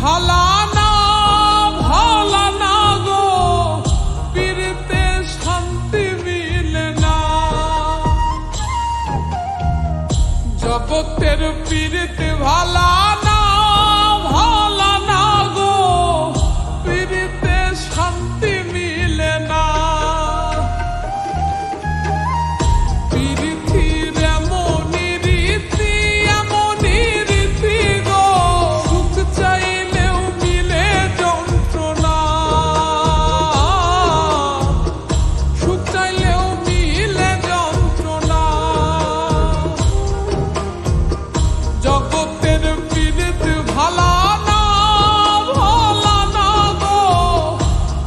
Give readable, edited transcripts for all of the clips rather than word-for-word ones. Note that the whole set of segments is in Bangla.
ভালা না ভালা না গো, পীড়িতে শান্তি মিলে না। জগতের পীড়িতে ভালা না ভালা না গো, পীড়িতে শান্তি মিলে না। পীড়িতির এমনই রীতি এমনই রীতি গো, সুখ চাইলেও মিলে যন্ত্রণা, সুখ চাইলেও মিলে যন্ত্রণা। জগতের পীড়িত ভালা না ভালা না গো,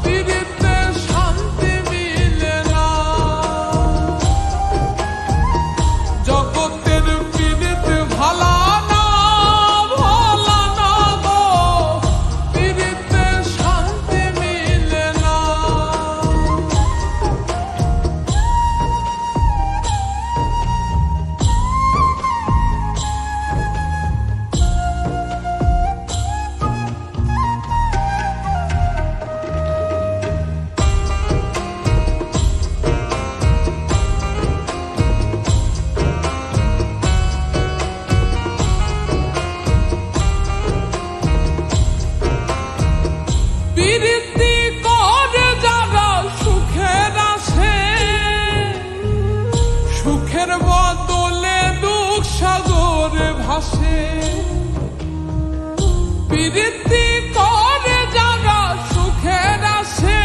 পীড়িতে শান্তি মিলে না। জগতের পীড়িত ভালা না ভালা না গো, পীড়িতে শান্তি মিলে না। পীড়িতি করে যারা সুখের আসে, সুখের বদলে দুঃখ সাগরে ভাসে। পীড়িতি করে যারা সুখের আসে,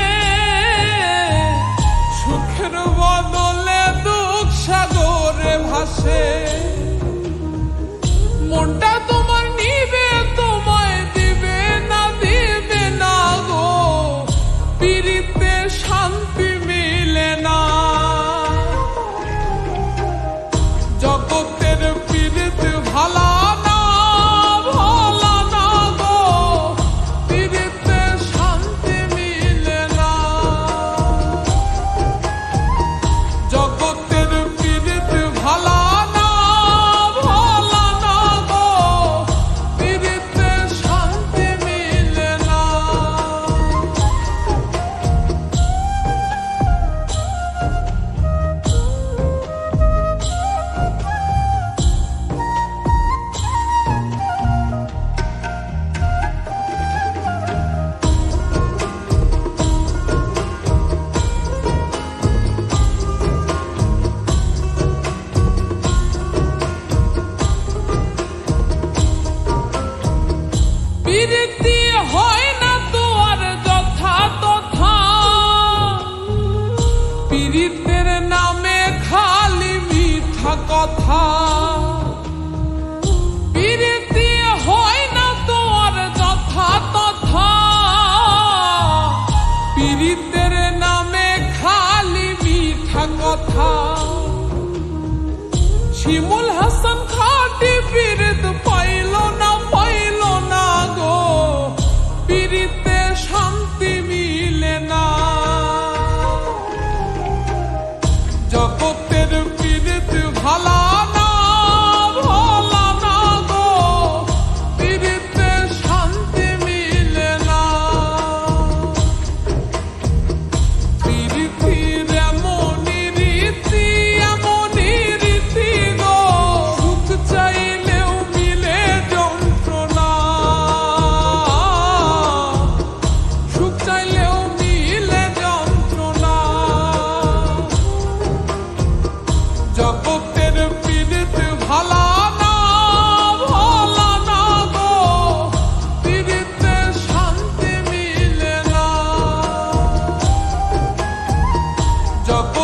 সুখের বদলে দুঃখ সাগরে ভাসে। মনটা তোমার নিবে তোমায় দিবে না দিবে না গো, পীড়িতে শান্তি মিলে না। জগতের পীড়িত ভালা না ভালা না গো, পীড়িতে শান্তি মিলে না। জগতের পীড়িত ভালা না ভালা না গো, পীড়িতে শান্তি মিলে না। পীড়িতি হয় না তো আর যথা তথা, পীড়িতের নামে খালি মিথ্যা কথা। পীড়িতি হয় না তো আর যথা তথা, পীড়িতের নামে খালি মিথ্যা কথা। শিমুল হাসান খাটি পীড়িত পাইল না পাইল না গো, পীড়িতে শান্তি মিলে না। জগতের পীড়িত ভালা না ভালা না গো, পীড়িতে শান্তি মিলে না। পীড়িতির এমনই রীতি এমনই রীতি গো, সুখ চাইলেও মিলে যন্ত্রণা, সুখ চাইলেও মিলে যন্ত্রণা। জগতের পীড়িত ভালা না ভালা না গো, পীড়িতে শান্তি মিলে না। জগতের